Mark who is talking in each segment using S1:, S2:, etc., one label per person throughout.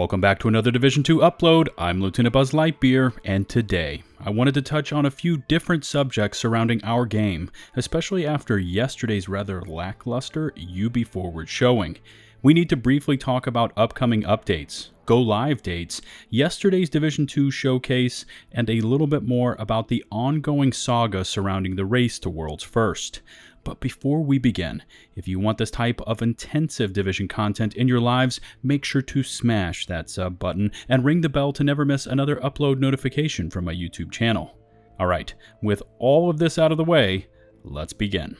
S1: Welcome back to another Division 2 upload. I'm LtBuzzLitebeer, and today I wanted to touch on a few different subjects surrounding our game, especially after yesterday's rather lackluster UbiForward showing. We need to briefly talk about upcoming updates, go-live dates, yesterday's Division 2 showcase, and a little bit more about the ongoing saga surrounding the race to World's First. But before we begin, if you want this type of intensive Division content in your lives, make sure to smash that sub button and ring the bell to never miss another upload notification from my YouTube channel. Alright, with all of this out of the way, let's begin.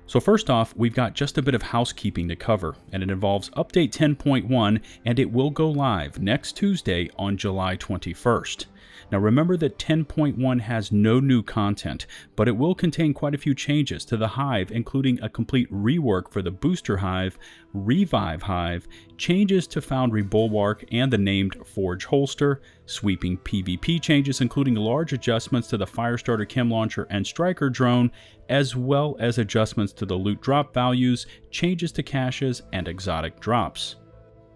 S1: So first off, we've got just a bit of housekeeping to cover, and it involves Update 10.1, and it will go live next Tuesday on July 21st. Now remember that 10.1 has no new content, but it will contain quite a few changes to the Hive, including a complete rework for the Booster Hive, Revive Hive, changes to Foundry Bulwark and the named Forge Holster, sweeping PvP changes including large adjustments to the Firestarter Chem Launcher and Striker Drone, as well as adjustments to the loot drop values, changes to caches, and exotic drops.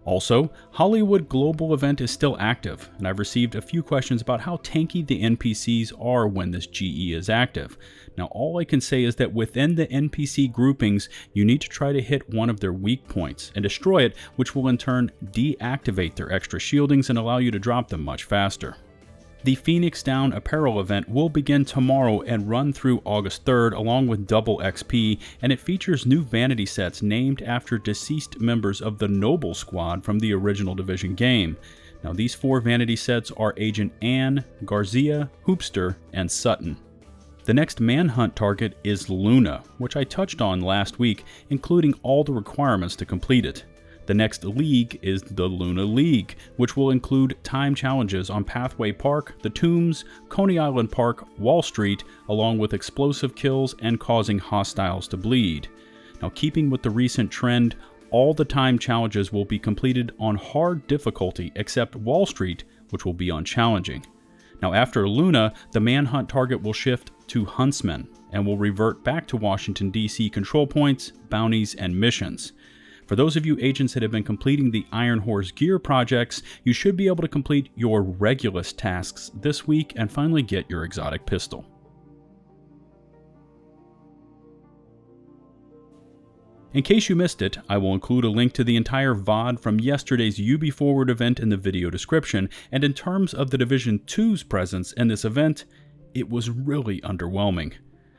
S1: Also, Hollywood Global event is still active, and I've received a few questions about how tanky the NPCs are when this GE is active. Now all I can say is that within the NPC groupings, you need to try to hit one of their weak points and destroy it, which will in turn deactivate their extra shieldings and allow you to drop them much faster. The Phoenix Down apparel event will begin tomorrow and run through August 3rd along with double XP, and it features new vanity sets named after deceased members of the Noble Squad from the original Division game. Now these 4 vanity sets are Agent Anne, Garcia, Hoopster, and Sutton. The next manhunt target is Luna, which I touched on last week, including all the requirements to complete it. The next league is the Luna League, which will include time challenges on Pathway Park, the Tombs, Coney Island Park, Wall Street, along with explosive kills and causing hostiles to bleed. Now keeping with the recent trend, all the time challenges will be completed on hard difficulty except Wall Street, which will be on challenging. Now after Luna, the manhunt target will shift to Huntsman and will revert back to Washington DC control points, bounties, and missions. For those of you agents that have been completing the Iron Horse gear projects, you should be able to complete your Regulus tasks this week and finally get your exotic pistol. In case you missed it, I will include a link to the entire VOD from yesterday's UbiForward event in the video description, and in terms of the Division 2's presence in this event, it was really underwhelming.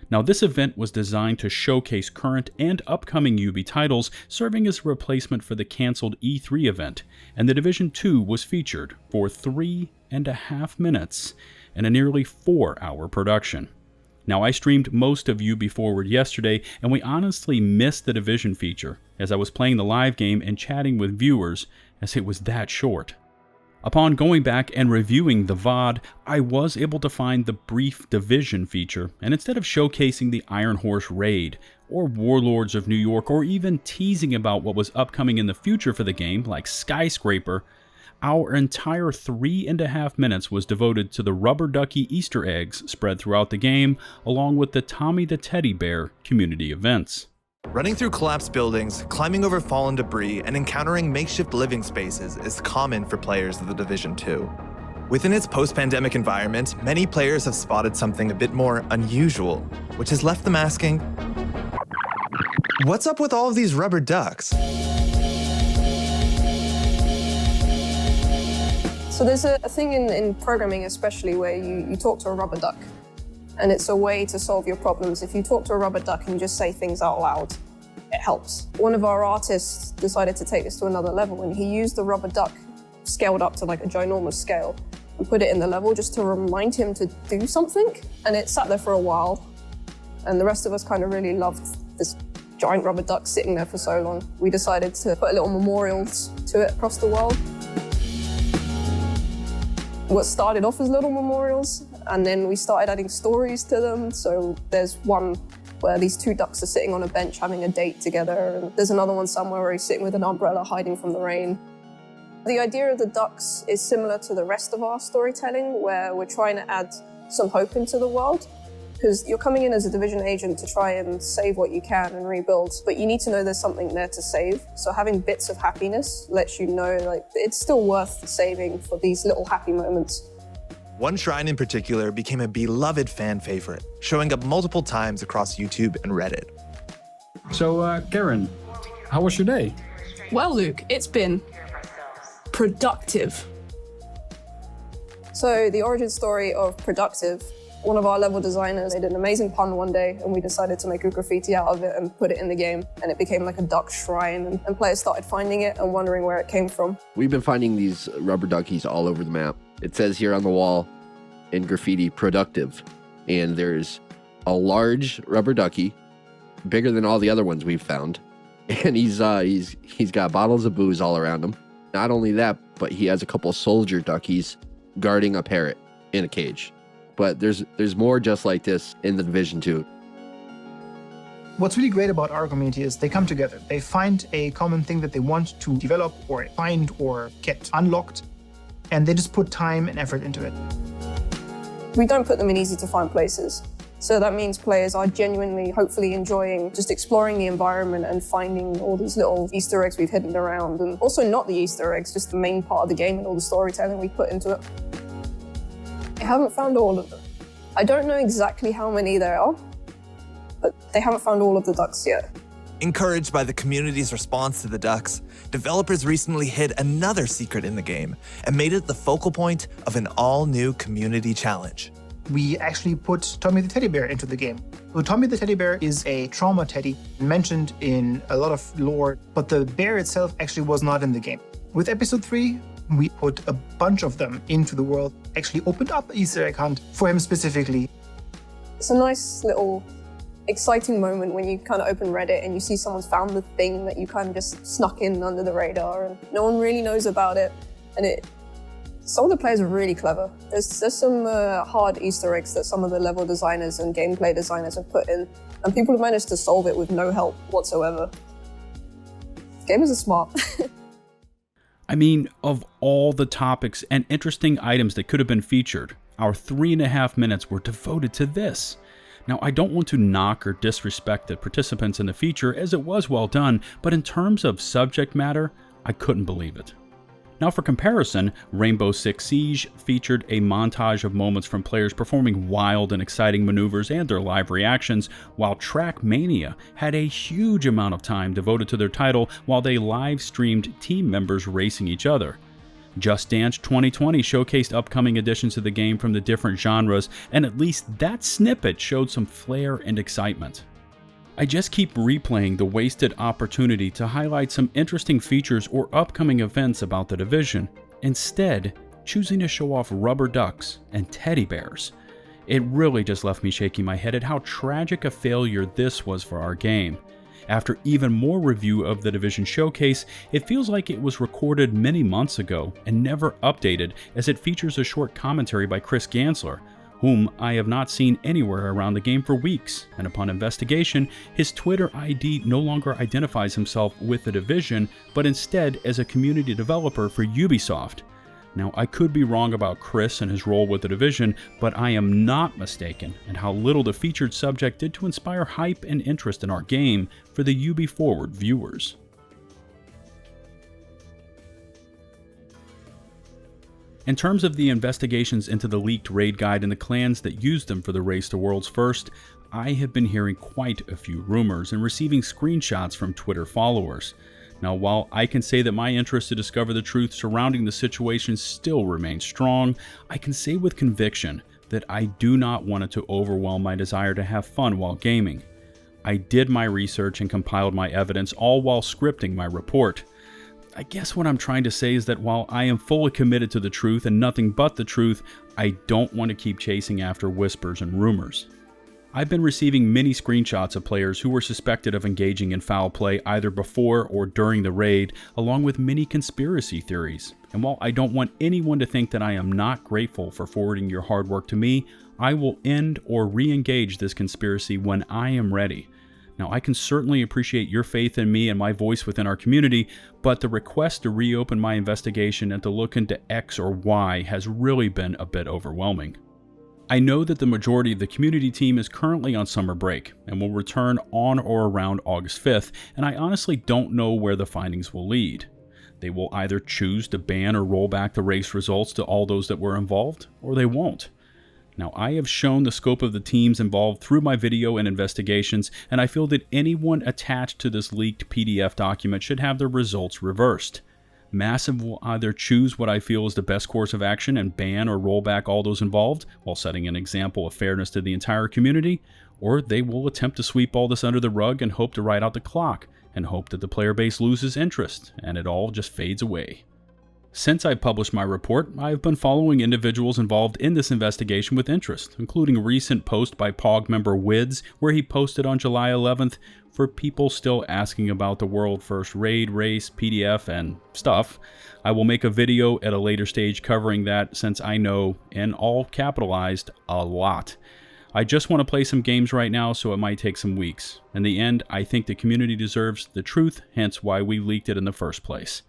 S1: Now this event was designed to showcase current and upcoming Ubi titles, serving as a replacement for the cancelled E3 event, and the Division 2 was featured for 3.5 minutes in a nearly 4-hour production. Now I streamed most of UbiForward yesterday, and we honestly missed the Division feature as I was playing the live game and chatting with viewers as it was that short. Upon going back and reviewing the VOD, I was able to find the brief Division feature, and instead of showcasing the Iron Horse Raid, or Warlords of New York, or even teasing about what was upcoming in the future for the game, like Skyscraper, our entire 3.5 minutes was devoted to the rubber ducky Easter eggs spread throughout the game, along with the Tommy the Teddy Bear community events.
S2: Running through collapsed buildings, climbing over fallen debris, and encountering makeshift living spaces is common for players of the Division 2. Within its post-pandemic environment, many players have spotted something a bit more unusual, which has left them asking, what's up with all of these rubber ducks?
S3: So there's a thing in programming especially where you talk to a rubber duck. And it's a way to solve your problems. If you talk to a rubber duck and you just say things out loud, it helps. One of our artists decided to take this to another level, and he used the rubber duck scaled up to like a ginormous scale and put it in the level just to remind him to do something. And it sat there for a while. And the rest of us kind of really loved this giant rubber duck sitting there for so long. We decided to put little memorials to it across the world. What started off as little memorials, and then we started adding stories to them. So there's one where these 2 ducks are sitting on a bench having a date together, and there's another one somewhere where he's sitting with an umbrella hiding from the rain. The idea of the ducks is similar to the rest of our storytelling, where we're trying to add some hope into the world. Because you're coming in as a Division agent to try and save what you can and rebuild, but you need to know there's something there to save. So having bits of happiness lets you know like it's still worth saving for these little happy moments.
S2: One shrine in particular became a beloved fan favorite, showing up multiple times across YouTube and Reddit.
S4: So, Karen, how was your day?
S5: Well, Luke, it's been productive.
S3: So the origin story of productive, one of our level designers made an amazing pun one day, and we decided to make a graffiti out of it and put it in the game, and it became like a duck shrine, and players started finding it and wondering where it came from.
S6: We've been finding these rubber duckies all over the map. It says here on the wall in graffiti, productive, and there's a large rubber ducky, bigger than all the other ones we've found, and he's got bottles of booze all around him. Not only that, but he has a couple soldier duckies guarding a parrot in a cage. But there's more just like this in the Division 2.
S7: What's really great about our community is they come together. They find a common thing that they want to develop or find or get unlocked, and they just put time and effort into it.
S3: We don't put them in easy to find places. So that means players are genuinely, hopefully enjoying just exploring the environment and finding all these little Easter eggs we've hidden around. And also not the Easter eggs, just the main part of the game and all the storytelling we put into it. I haven't found all of them. I don't know exactly how many there are, but they haven't found all of the ducks yet.
S2: Encouraged by the community's response to the ducks, developers recently hid another secret in the game and made it the focal point of an all-new community challenge.
S7: We actually put Tommy the Teddy Bear into the game. So Tommy the Teddy Bear is a trauma teddy mentioned in a lot of lore, but the bear itself actually was not in the game. With episode 3, we put a bunch of them into the world, actually opened up an Easter egg hunt for him specifically.
S3: It's a nice little exciting moment when you kind of open Reddit and you see someone's found the thing that you kind of just snuck in under the radar and no one really knows about it. And some of the players are really clever. There's some hard Easter eggs that some of the level designers and gameplay designers have put in, and people have managed to solve it with no help whatsoever. Gamers are smart.
S1: I mean, of all the topics and interesting items that could have been featured, our 3.5 minutes were devoted to this. Now, I don't want to knock or disrespect the participants in the feature, as it was well done, but in terms of subject matter, I couldn't believe it. Now, for comparison, Rainbow Six Siege featured a montage of moments from players performing wild and exciting maneuvers and their live reactions, while Trackmania had a huge amount of time devoted to their title while they live-streamed team members racing each other. Just Dance 2020 showcased upcoming additions to the game from the different genres, and at least that snippet showed some flair and excitement. I just keep replaying the wasted opportunity to highlight some interesting features or upcoming events about the Division, instead choosing to show off rubber ducks and teddy bears. It really just left me shaking my head at how tragic a failure this was for our game. After even more review of the Division showcase, it feels like it was recorded many months ago and never updated, as it features a short commentary by Chris Gansler, whom I have not seen anywhere around the game for weeks, and upon investigation, his Twitter ID no longer identifies himself with the Division, but instead as a community developer for Ubisoft. Now, I could be wrong about Chris and his role with the Division, but I am not mistaken in how little the featured subject did to inspire hype and interest in our game for the UbiForward viewers. In terms of the investigations into the leaked raid guide and the clans that used them for the race to World's First, I have been hearing quite a few rumors and receiving screenshots from Twitter followers. Now, while I can say that my interest to discover the truth surrounding the situation still remains strong, I can say with conviction that I do not want it to overwhelm my desire to have fun while gaming. I did my research and compiled my evidence, all while scripting my report. I guess what I'm trying to say is that while I am fully committed to the truth and nothing but the truth, I don't want to keep chasing after whispers and rumors. I've been receiving many screenshots of players who were suspected of engaging in foul play either before or during the raid, along with many conspiracy theories. And while I don't want anyone to think that I am not grateful for forwarding your hard work to me, I will end or re-engage this conspiracy when I am ready. Now, I can certainly appreciate your faith in me and my voice within our community, but the request to reopen my investigation and to look into X or Y has really been a bit overwhelming. I know that the majority of the community team is currently on summer break and will return on or around August 5th, and I honestly don't know where the findings will lead. They will either choose to ban or roll back the race results to all those that were involved, or they won't. Now, I have shown the scope of the teams involved through my video and investigations, and I feel that anyone attached to this leaked PDF document should have their results reversed. Massive will either choose what I feel is the best course of action and ban or roll back all those involved, while setting an example of fairness to the entire community, or they will attempt to sweep all this under the rug and hope to ride out the clock, and hope that the player base loses interest, and it all just fades away. Since I published my report, I have been following individuals involved in this investigation with interest, including a recent post by POG member Wids, where he posted on July 11th, for people still asking about the world first raid, race, PDF, and stuff. I will make a video at a later stage covering that, since I know, in all capitalized, a lot. I just want to play some games right now, so it might take some weeks. In the end, I think the community deserves the truth, hence why we leaked it in the first place.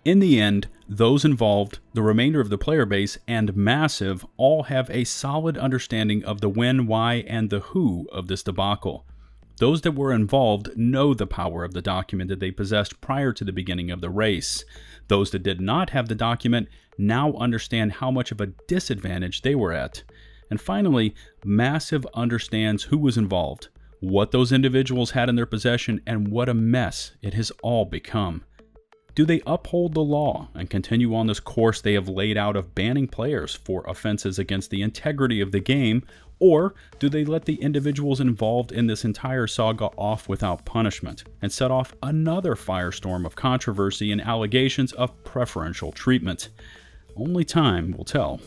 S1: In the end, those involved, the remainder of the player base, and Massive all have a solid understanding of the when, why, and the who of this debacle. Those that were involved know the power of the document that they possessed prior to the beginning of the race. Those that did not have the document now understand how much of a disadvantage they were at. And finally, Massive understands who was involved, what those individuals had in their possession, and what a mess it has all become. Do they uphold the law and continue on this course they have laid out of banning players for offenses against the integrity of the game, or do they let the individuals involved in this entire saga off without punishment and set off another firestorm of controversy and allegations of preferential treatment? Only time will tell.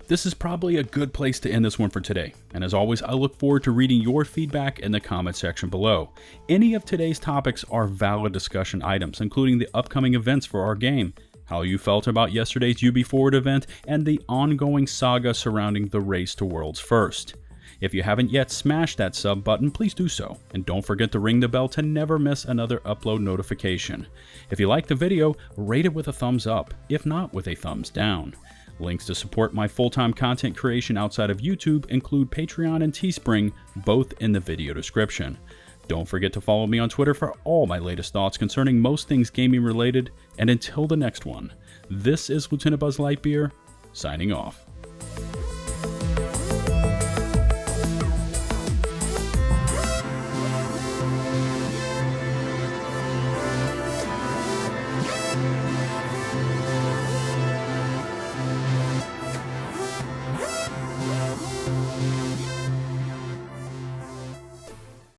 S1: This is probably a good place to end this one for today, and as always, I look forward to reading your feedback in the comment section below. Any of today's topics are valid discussion items, including the upcoming events for our game, how you felt about yesterday's UbiForward event, and the ongoing saga surrounding the race to World's First. If you haven't yet smashed that sub button, please do so, and don't forget to ring the bell to never miss another upload notification. If you liked the video, rate it with a thumbs up, if not with a thumbs down. Links to support my full-time content creation outside of YouTube include Patreon and Teespring, both in the video description. Don't forget to follow me on Twitter for all my latest thoughts concerning most things gaming related, and until the next one, this is LtBuzzLitebeer, signing off.